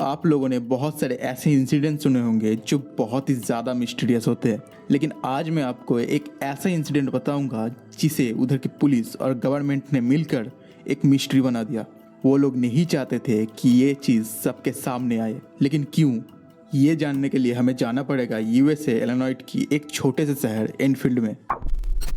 आप लोगों ने बहुत सारे ऐसे इंसिडेंट सुने होंगे जो बहुत ही ज़्यादा मिस्टीरियस होते हैं, लेकिन आज मैं आपको एक ऐसा इंसिडेंट बताऊंगा जिसे उधर की पुलिस और गवर्नमेंट ने मिलकर एक मिस्ट्री बना दिया। वो लोग नहीं चाहते थे कि ये चीज़ सबके सामने आए, लेकिन क्यों, ये जानने के लिए हमें जाना पड़ेगा यूएसए इलिनॉय की एक छोटे से शहर एनफील्ड में।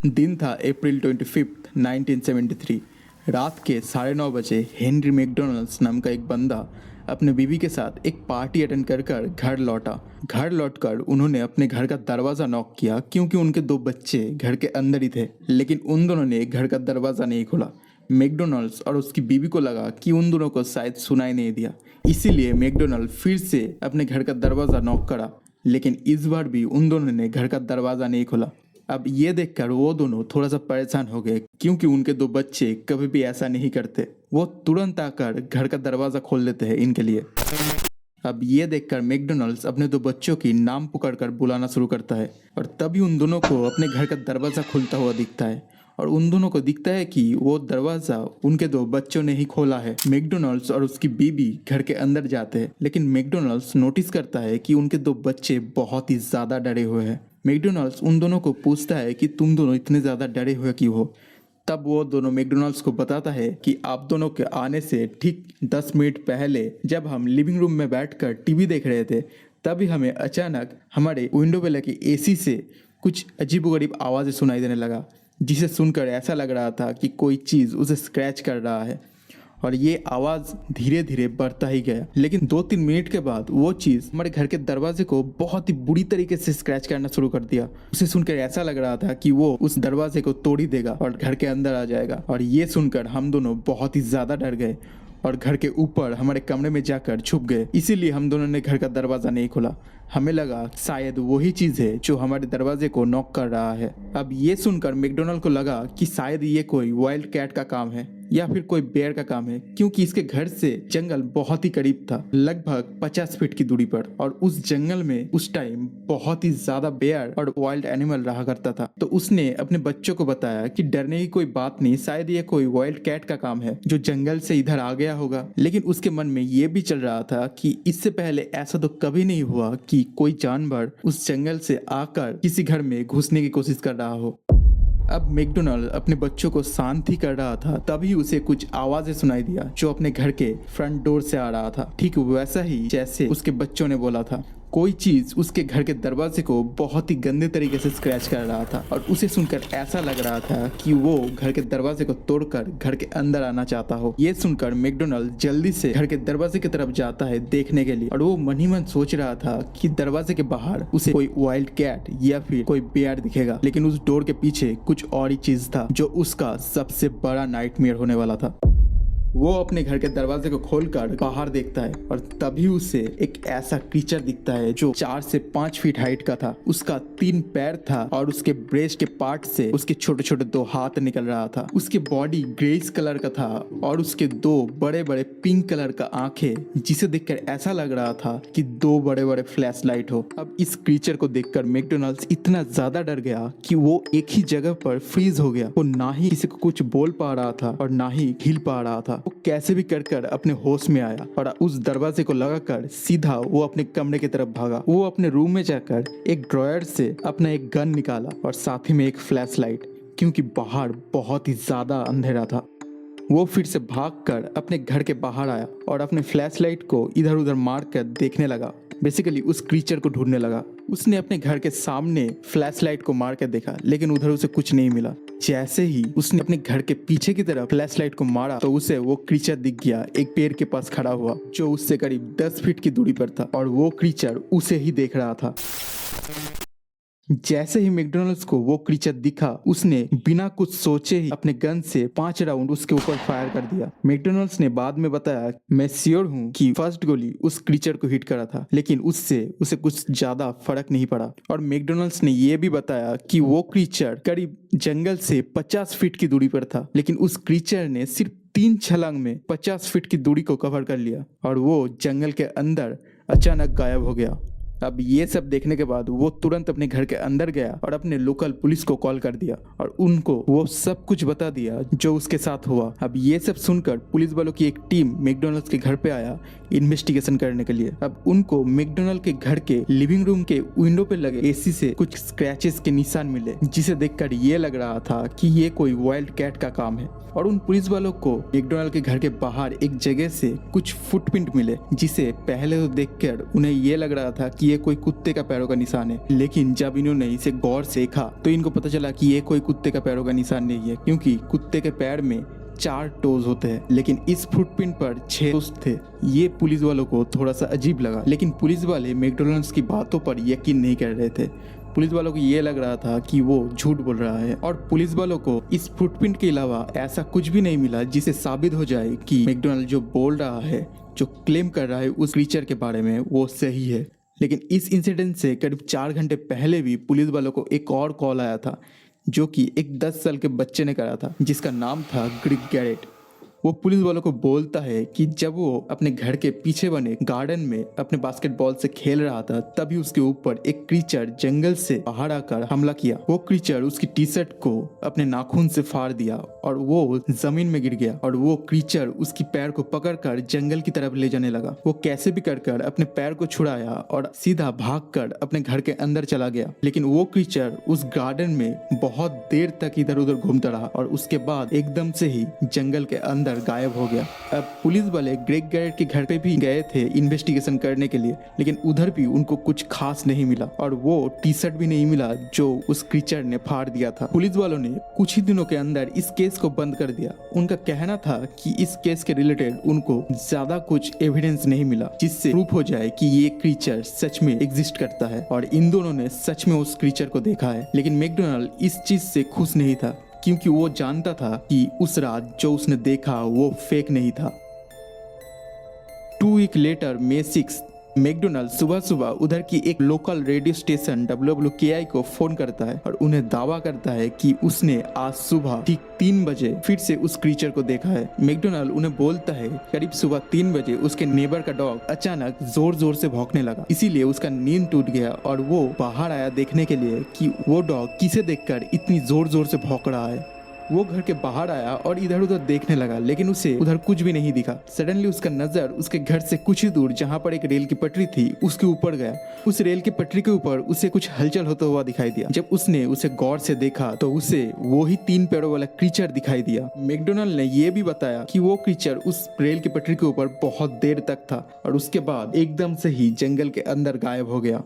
दिन था अप्रैल 25, 1973। रात के 9:30 बजे हेनरी मैकडोनल्ड्स नाम का एक बंदा अपने बीवी के साथ एक पार्टी अटेंड कर घर लौटा। घर लौटकर उन्होंने अपने घर का दरवाज़ा नॉक किया क्योंकि उनके 2 बच्चे घर के अंदर ही थे, लेकिन उन दोनों ने घर का दरवाज़ा नहीं खोला। मैकडोनल्ड्स और उसकी बीवी को लगा कि उन दोनों को शायद सुनाई नहीं दिया, इसीलिए मैकडोनल्ड फिर से अपने घर का दरवाज़ा नॉक करा, लेकिन इस बार भी उन दोनों ने घर का दरवाज़ा नहीं खोला। अब ये देखकर वो दोनों थोड़ा सा परेशान हो गए क्योंकि उनके 2 बच्चे कभी भी ऐसा नहीं करते। वो तुरंत आकर घर का दरवाज़ा खोल देते हैं इनके लिए। अब ये देखकर मैकडोनल्ड्स अपने 2 बच्चों की नाम पुकारकर बुलाना शुरू करता है और तभी उन दोनों को अपने घर का दरवाज़ा खुलता हुआ दिखता है और उन दोनों को दिखता है कि वो दरवाज़ा उनके 2 बच्चों ने ही खोला है। मैकडोनल्ड्स और उसकी बीवी घर के अंदर जाते हैं, लेकिन मैकडोनल्ड्स नोटिस करता है कि उनके 2 बच्चे बहुत ही ज़्यादा डरे हुए हैं। मैकडोनल्ड्स उन दोनों को पूछता है कि तुम दोनों इतने ज़्यादा डरे हुए क्यों हो। तब वो दोनों मैकडोनल्ड्स को बताता है कि आप दोनों के आने से ठीक 10 मिनट पहले जब हम लिविंग रूम में बैठकर टीवी देख रहे थे, तभी हमें अचानक हमारे विंडो पे लगे एसी से कुछ अजीबोगरीब आवाज़ें सुनाई देने लगा, जिसे सुनकर ऐसा लग रहा था कि कोई चीज़ उसे स्क्रैच कर रहा है। और ये आवाज़ धीरे धीरे बढ़ता ही गया, लेकिन 2-3 मिनट के बाद वो चीज़ हमारे घर के दरवाजे को बहुत ही बुरी तरीके से स्क्रैच करना शुरू कर दिया। उसे सुनकर ऐसा लग रहा था कि वो उस दरवाजे को तोड़ ही देगा और घर के अंदर आ जाएगा। और ये सुनकर हम दोनों बहुत ही ज़्यादा डर गए और घर के ऊपर हमारे कमरे में जाकर छुप गए। इसीलिए हम दोनों ने घर का दरवाज़ा नहीं खोला। हमें लगा शायद वही चीज़ है जो हमारे दरवाजे को नॉक कर रहा है। अब ये सुनकर मैकडोनल्ड को लगा कि शायद ये कोई वाइल्ड कैट का काम है या फिर कोई बेयर का काम है, क्योंकि इसके घर से जंगल बहुत ही करीब था, लगभग 50 फीट की दूरी पर, और उस जंगल में उस टाइम बहुत ही ज्यादा बेयर और वाइल्ड एनिमल रहा करता था। तो उसने अपने बच्चों को बताया कि डरने की कोई बात नहीं, शायद ये कोई वाइल्ड कैट का काम है जो जंगल से इधर आ गया होगा। लेकिन उसके मन में ये भी चल रहा था कि इससे पहले ऐसा तो कभी नहीं हुआ कि कोई जानवर उस जंगल से आकर किसी घर में घुसने की कोशिश कर रहा हो। अब मैकडोनल्ड अपने बच्चों को शांत ही कर रहा था, तभी उसे कुछ आवाजें सुनाई दिया जो अपने घर के फ्रंट डोर से आ रहा था, ठीक वैसा ही जैसे उसके बच्चों ने बोला था। कोई चीज उसके घर के दरवाजे को बहुत ही गंदे तरीके से स्क्रैच कर रहा था और उसे सुनकर ऐसा लग रहा था कि वो घर के दरवाजे को तोड़कर घर के अंदर आना चाहता हो। ये सुनकर मैकडोनल्ड जल्दी से घर के दरवाजे की तरफ जाता है देखने के लिए, और वो मन ही मन सोच रहा था कि दरवाजे के बाहर उसे कोई वाइल्ड कैट या फिर कोई बेयर दिखेगा, लेकिन उस डोर के पीछे कुछ और ही चीज था जो उसका सबसे बड़ा नाइटमेयर होने वाला था। वो अपने घर के दरवाजे को खोलकर बाहर देखता है और तभी उसे एक ऐसा क्रीचर दिखता है जो 4 से 5 फीट हाइट का था। उसका 3 पैर था और उसके ब्रेस्ट के पार्ट से उसके छोटे छोटे 2 हाथ निकल रहा था। उसके बॉडी ग्रेस कलर का था और उसके 2 बड़े बड़े पिंक कलर का आंखें, जिसे देखकर ऐसा लग रहा था कि 2 बड़े बड़े फ्लैश लाइट हो। अब इस क्रीचर को देखकर मैकडोनल्ड्स इतना ज्यादा डर गया कि वो एक ही जगह पर फ्रीज हो गया। वो ना ही किसी को कुछ बोल पा रहा था और ना ही हिल पा रहा था। वो कैसे भी कर अपने होश में आया और उस दरवाजे को लगाकर सीधा वो अपने कमरे की तरफ भागा। वो अपने रूम में जाकर एक ड्रॉयर से अपना एक गन निकाला और साथ ही में एक फ्लैश लाइट, क्योंकि बाहर बहुत ही ज्यादा अंधेरा था। वो फिर से भागकर अपने घर के बाहर आया और अपने फ्लैश लाइट को इधर उधर मार कर देखने लगा, बेसिकली उस क्रीचर को ढूंढने लगा। उसने अपने घर के सामने फ्लैश लाइट को मार कर देखा, लेकिन उधर उसे कुछ नहीं मिला। जैसे ही उसने अपने घर के पीछे की तरफ फ्लैश लाइट को मारा तो उसे वो क्रीचर दिख गया एक पेड़ के पास खड़ा हुआ, जो उससे करीब 10 फीट की दूरी पर था, और वो क्रीचर उसे ही देख रहा था। जैसे ही मैकडोनल्ड्स को वो क्रीचर दिखा, उसने बिना कुछ सोचे ही अपने गन से 5 राउंड उसके ऊपर फायर कर दिया। मैकडोनल्ड्स ने बाद में बताया, मैं श्योर हूँ कि फर्स्ट गोली उस क्रीचर को हिट करा था, लेकिन उससे उसे कुछ ज्यादा फर्क नहीं पड़ा। और मैकडोनल्ड्स ने ये भी बताया कि वो क्रीचर करीब जंगल से 50 फीट की दूरी पर था, लेकिन उस क्रीचर ने सिर्फ 3 छलांग में 50 फीट की दूरी को कवर कर लिया और वो जंगल के अंदर अचानक गायब हो गया। अब ये सब देखने के बाद वो तुरंत अपने घर के अंदर गया और अपने लोकल पुलिस को कॉल कर दिया और उनको वो सब कुछ बता दिया जो उसके साथ हुआ। अब ये सब सुनकर पुलिस वालों की एक टीम मैकडॉनल्ड्स के घर पे आया इन्वेस्टिगेशन करने के लिए। अब उनको मैकडॉनल्ड के घर के लिविंग रूम के विंडो पे लगे एसी से कुछ स्क्रैचेस के निशान मिले, जिसे देखकर ये लग रहा था कि ये कोई वाइल्ड कैट का काम है। और उन पुलिस वालों को मैकडॉनल्ड के घर के बाहर एक जगह से कुछ फुटप्रिंट मिले, जिसे पहले तो देखकर उन्हें ये लग रहा था कि ये कोई कुत्ते का पैरों का निशान है, लेकिन जब इन्होंने इसे गौर से देखा तो इनको पता चला कि ये कोई कुत्ते का पैरों का निशान नहीं है, क्योंकि कुत्ते के पैर में 4 टोज होते हैं, लेकिन इस फुटप्रिंट पर 6 टोज थे। ये पुलिस वालों को थोड़ा सा अजीब लगा, लेकिन पुलिस वाले मैकडॉनल्ड्स की बातों पर यकीन नहीं कर रहे थे। पुलिस वालों को ये लग रहा था कि वो झूठ बोल रहा है, और पुलिस वालों को इस फुटप्रिंट के अलावा ऐसा कुछ भी नहीं मिला जिसे साबित हो जाए कि मैकडॉनल्ड जो बोल रहा है, जो क्लेम कर रहा है उस क्रीचर के बारे में, वो सही है। लेकिन इस इंसिडेंट से करीब 4 घंटे पहले भी पुलिस वालों को एक और कॉल आया था, जो कि एक 10 साल के बच्चे ने करा था, जिसका नाम था ग्रिग गैरेट। वो पुलिस वालों को बोलता है कि जब वो अपने घर के पीछे बने गार्डन में अपने बास्केटबॉल से खेल रहा था, तभी उसके ऊपर एक क्रीचर जंगल से बाहर आकर हमला किया। वो क्रीचर उसकी टी शर्ट को अपने नाखून से फाड़ दिया और वो जमीन में गिर गया, और वो क्रीचर उसकी पैर को पकड़कर जंगल की तरफ ले जाने लगा। वो कैसे भी कर अपने पैर को छुड़ाया और सीधा भागकर अपने घर के अंदर चला गया। लेकिन वो क्रीचर उस गार्डन में बहुत देर तक इधर उधर घूमता रहा और उसके बाद एकदम से ही जंगल के अंदर गायब हो गया। अब पुलिस वाले ग्रेग गैरेट के घर पे भी गए थे इन्वेस्टिगेशन करने के लिए, लेकिन उधर भी उनको कुछ खास नहीं मिला, और वो टी शर्ट भी नहीं मिला जो उस क्रीचर ने फाड़ दिया था। पुलिस वालों ने कुछ ही दिनों के अंदर इस केस को बंद कर दिया। उनका कहना था कि इस केस के रिलेटेड उनको ज्यादा कुछ एविडेंस नहीं मिला जिससे प्रूफ हो जाए कि ये क्रीचर सच में एग्जिस्ट करता है, और इन दोनों ने सच में उस क्रीचर को देखा है। लेकिन मैकडॉनल्ड इस चीज से खुश नहीं था, क्योंकि वो जानता था कि उस रात जो उसने देखा वो फेक नहीं था। 2 वीक लेटर May 6 मैकडॉनल्ड सुबह सुबह उधर की एक लोकल रेडियो स्टेशन WWKI को फोन करता है और उन्हें दावा करता है कि उसने आज सुबह ठीक 3 बजे फिर से उस क्रीचर को देखा है। मैकडॉनल्ड उन्हें बोलता है करीब सुबह 3 बजे उसके नेबर का डॉग अचानक जोर जोर से भौंकने लगा, इसीलिए उसका नींद टूट गया और वो बाहर आया देखने के लिए कि वो डॉग किसे देखकर इतनी जोर जोर से भौंक रहा है। वो घर के बाहर आया और इधर उधर देखने लगा, लेकिन उसे उधर कुछ भी नहीं दिखा। सडनली उसका नजर उसके घर से कुछ ही दूर जहाँ पर एक रेल की पटरी थी उसके ऊपर गया। उस रेल की पटरी के ऊपर उसे कुछ हलचल होता हुआ दिखाई दिया। जब उसने उसे गौर से देखा तो उसे वो ही 3 पैरों वाला क्रीचर दिखाई दिया। मैकडॉनल्ड ने यह भी बताया कि वो क्रीचर उस रेल की पटरी के ऊपर बहुत देर तक था और उसके बाद एकदम से ही जंगल के अंदर गायब हो गया।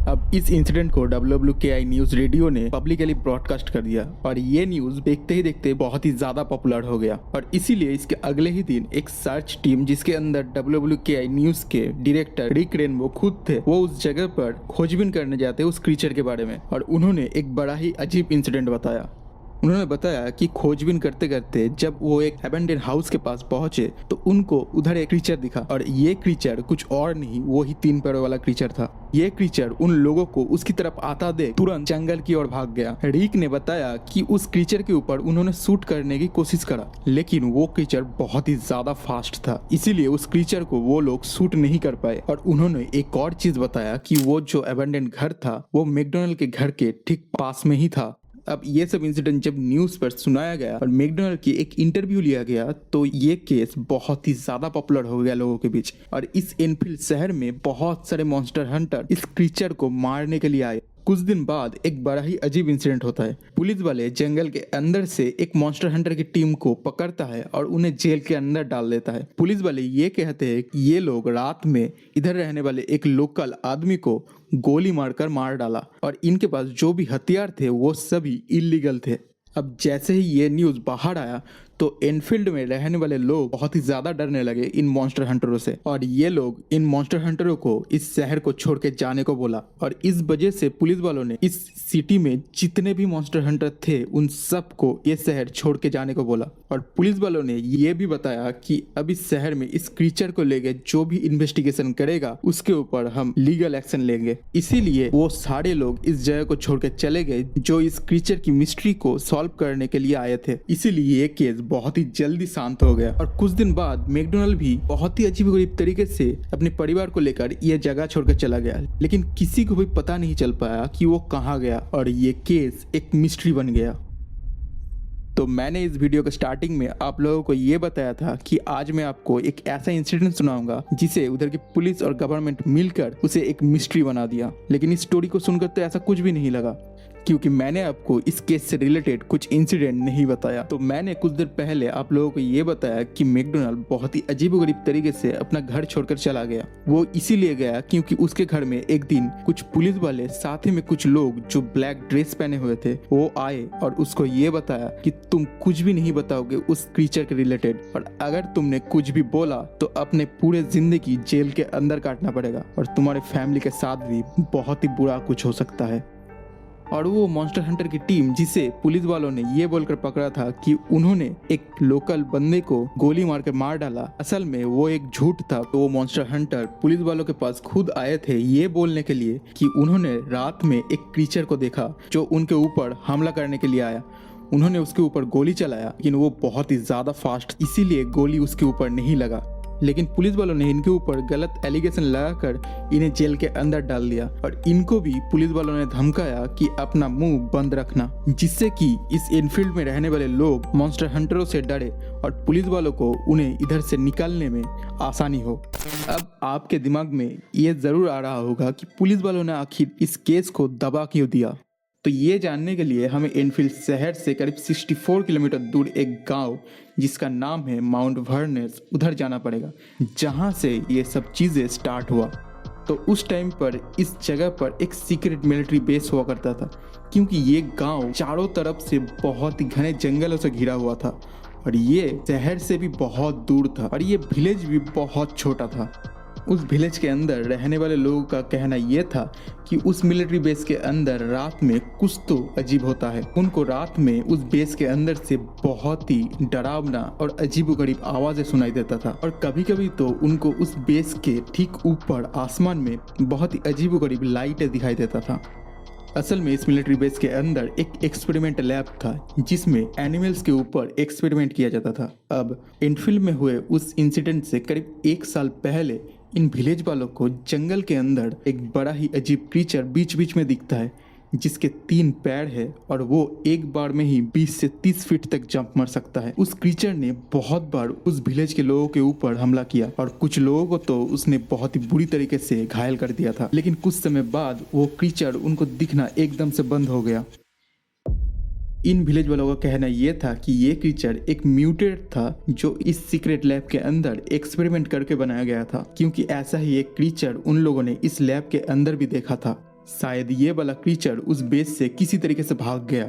अब इस इंसिडेंट को WWKI न्यूज रेडियो ने पब्लिकली ब्रॉडकास्ट कर दिया और ये न्यूज देखते ही देखते बहुत ही ज्यादा पॉपुलर हो गया, और इसीलिए इसके अगले ही दिन एक सर्च टीम जिसके अंदर WWKI न्यूज के डायरेक्टर रिक रेनबो खुद थे, वो उस जगह पर खोजबीन करने जाते उस क्रीचर के बारे में, और उन्होंने एक बड़ा ही अजीब इंसिडेंट बताया। उन्होंने बताया कि खोजबीन करते करते जब वो एक अबैंडन हाउस के पास पहुंचे तो उनको उधर एक क्रीचर दिखा, और ये क्रीचर कुछ और नहीं वो ही 3 पैरों वाला क्रीचर था। ये क्रीचर उन लोगों को उसकी तरफ आता देख तुरंत जंगल की ओर भाग गया। रिक ने बताया कि उस क्रीचर के ऊपर उन्होंने शूट करने की कोशिश करा, लेकिन वो क्रीचर बहुत ही ज्यादा फास्ट था, इसीलिए उस क्रीचर को वो लोग शूट नहीं कर पाए। और उन्होंने एक और चीज बताया कि वो जो अबैंडन घर था वो मैकडॉनल्ड के घर के ठीक पास में ही था। अब ये सब इंसिडेंट जब न्यूज पर सुनाया गया और मैकडॉनल्ड की एक इंटरव्यू लिया गया तो ये केस बहुत ही ज्यादा पॉपुलर हो गया लोगों के बीच, और इस एनफील्ड शहर में बहुत सारे मॉन्स्टर हंटर इस क्रीचर को मारने के लिए आए। कुछ दिन बाद एक बड़ा ही अजीब इंसिडेंट होता है। पुलिस वाले जंगल के अंदर से एक मॉन्स्टर हंटर की टीम को पकड़ता है और उन्हें जेल के अंदर डाल देता है। पुलिस वाले ये कहते हैं कि ये लोग रात में इधर रहने वाले एक लोकल आदमी को गोली मारकर मार डाला, और इनके पास जो भी हथियार थे वो सभी इलीगल थे। अब जैसे ही ये न्यूज़ बाहर आया तो एनफील्ड में रहने वाले लोग बहुत ही ज़्यादा डरने लगे इन मॉन्स्टर हंटरों से, और ये लोग इन मॉन्स्टर हंटरों को इस शहर को छोड़ के जाने को बोला। और इस वजह से पुलिस वालों ने इस सिटी में जितने भी मॉन्स्टर हंटर थे उन सबको ये शहर छोड़ के जाने को बोला। और पुलिस वालों ने ये भी बताया कि अब इस शहर में इस क्रीचर को लेके जो भी इन्वेस्टिगेशन करेगा उसके ऊपर हम लीगल एक्शन लेंगे। इसीलिए वो सारे लोग इस जगह को छोड़ के चले गए जो इस क्रीचर की मिस्ट्री को सॉल्व करने के लिए आए थे। इसीलिए ये केस बहुत ही जल्दी शांत हो गया और कुछ दिन बाद मैकडोनाल्ड भी बहुत ही अजीबोगरीब तरीके से अपने परिवार को लेकर यह जगह छोड़कर चला गया, लेकिन किसी को भी पता नहीं चल पाया कि वो कहाँ गया और ये केस एक मिस्ट्री बन गया। तो मैंने इस वीडियो के स्टार्टिंग में आप लोगों को ये बताया था कि आज मैं आपको एक ऐसा इंसिडेंट सुनाऊंगा जिसे उधर की पुलिस और गवर्नमेंट मिलकर उसे एक मिस्ट्री बना दिया। लेकिन इस स्टोरी को सुनकर तो ऐसा कुछ भी नहीं लगा, क्योंकि मैंने आपको इस केस से रिलेटेड कुछ इंसिडेंट नहीं बताया। तो मैंने कुछ देर पहले आप लोगों को ये बताया कि मैकडोनाल्ड बहुत ही अजीबोगरीब तरीके से अपना घर छोड़कर चला गया। वो इसीलिए गया क्योंकि उसके घर में एक दिन कुछ पुलिस वाले साथ ही में कुछ लोग जो ब्लैक ड्रेस पहने हुए थे वो आए और उसको ये बताया कि तुम कुछ भी नहीं बताओगे उस क्रीचर के रिलेटेड, और अगर तुमने कुछ भी बोला तो अपने पूरे जिंदगी जेल के अंदर काटना पड़ेगा और तुम्हारे फैमिली के साथ भी बहुत ही बुरा कुछ हो सकता है। और वो मॉन्स्टर हंटर की टीम जिसे पुलिस वालों ने ये बोलकर पकड़ा था कि उन्होंने एक लोकल बंदे को गोली मार के मार डाला, असल में वो एक झूठ था। तो वो मॉन्स्टर हंटर पुलिस वालों के पास खुद आए थे ये बोलने के लिए कि उन्होंने रात में एक क्रीचर को देखा जो उनके ऊपर हमला करने के लिए आया। उन्होंने उसके ऊपर गोली चलाया, लेकिन वो बहुत ही ज्यादा फास्ट, इसीलिए गोली उसके ऊपर नहीं लगा। लेकिन पुलिस वालों ने इनके ऊपर गलत एलिगेशन लगाकर इन्हें जेल के अंदर डाल दिया और इनको भी पुलिस वालों ने धमकाया कि अपना मुंह बंद रखना, जिससे कि इस इनफील्ड में रहने वाले लोग मॉन्स्टर हंटरों से डरे और पुलिस वालों को उन्हें इधर से निकालने में आसानी हो। अब आपके दिमाग में ये जरूर आ रहा होगा कि पुलिस वालों ने आखिर इस केस को दबा क्यों दिया। तो ये जानने के लिए हमें एनफील्ड शहर से करीब 64 किलोमीटर दूर एक गांव जिसका नाम है माउंट वर्नेस उधर जाना पड़ेगा, जहां से ये सब चीज़ें स्टार्ट हुआ। तो उस टाइम पर इस जगह पर एक सीक्रेट मिलिट्री बेस हुआ करता था, क्योंकि ये गांव चारों तरफ से बहुत ही घने जंगलों से घिरा हुआ था और ये शहर से भी बहुत दूर था और ये विलेज भी बहुत छोटा था। उस विलेज के अंदर रहने वाले लोगों का कहना यह था कि उस मिलिट्री बेस के अंदर रात में कुछ तो अजीब होता है। उनको रात में उस बेस के अंदर से बहुत ही डरावना और अजीबोगरीब आवाजें सुनाई देता था और कभी कभी तो उनको उस बेस के ठीक ऊपर आसमान में बहुत ही अजीबोगरीब लाइटें दिखाई देता था। असल में इस मिलिट्री बेस के अंदर एक एक्सपेरिमेंट लैब था जिसमें एनिमल्स के ऊपर एक्सपेरिमेंट किया जाता था। अब इनफील्ड में हुए उस इंसिडेंट से करीब 1 साल पहले इन विलेज वालों को जंगल के अंदर एक बड़ा ही अजीब क्रीचर बीच बीच में दिखता है जिसके 3 पैर है और वो एक बार में ही 20 से 30 फीट तक जंप मार सकता है। उस क्रीचर ने बहुत बार उस विलेज के लोगों के ऊपर हमला किया और कुछ लोगों को तो उसने बहुत ही बुरी तरीके से घायल कर दिया था। लेकिन कुछ समय बाद वो क्रीचर उनको दिखना एकदम से बंद हो गया। इन विलेज वालों का कहना यह था कि ये क्रीचर एक म्यूटेट था जो इस सीक्रेट लैब के अंदर एक्सपेरिमेंट करके बनाया गया था, क्योंकि ऐसा ही एक क्रीचर उन लोगों ने इस लैब के अंदर भी देखा था। शायद ये वाला क्रीचर उस बेस से किसी तरीके से भाग गया।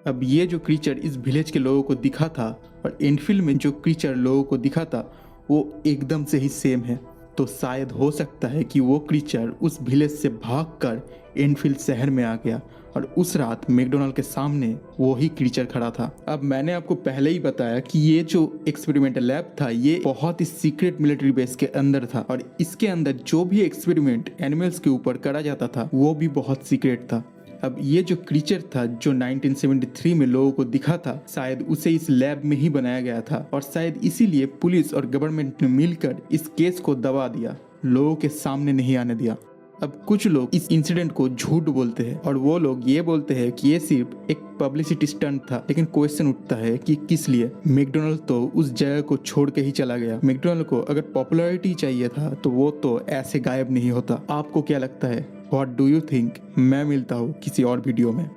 अब ये जो क्रीचर इस विलेज के लोगों को दिखा था और इनफील्ड में जो क्रीचर लोगों को दिखा था वो एकदम से ही सेम है। तो शायद हो सकता है कि वो क्रीचर उस विलेज से भागकर इनफील्ड शहर में आ गया और उस रात मैकडोनाल्ड के सामने वो ही क्रीचर खड़ा था। अब मैंने आपको पहले ही बताया कि ये जो एक्सपेरिमेंटल लैब था ये बहुत ही सीक्रेट मिलिट्री बेस के अंदर था और इसके अंदर जो भी एक्सपेरिमेंट एनिमल्स के ऊपर करा जाता था वो भी बहुत सीक्रेट था। अब ये जो क्रीचर था जो 1973 में लोगों को दिखा था, शायद उसे इस लैब में ही बनाया गया था और शायद इसीलिए पुलिस और गवर्नमेंट ने मिलकर इस केस को दबा दिया, लोगों के सामने नहीं आने दिया। अब कुछ लोग इस इंसिडेंट को झूठ बोलते हैं और वो लोग ये बोलते हैं कि ये सिर्फ एक पब्लिसिटी स्टंट था, लेकिन क्वेश्चन उठता है कि किस लिए। मैकडोनाल्ड तो उस जगह को छोड़ के ही चला गया। मैकडोनाल्ड को अगर पॉपुलैरिटी चाहिए था तो वो तो ऐसे गायब नहीं होता। आपको क्या लगता है? What do you think? मैं मिलता हूँ किसी और वीडियो में।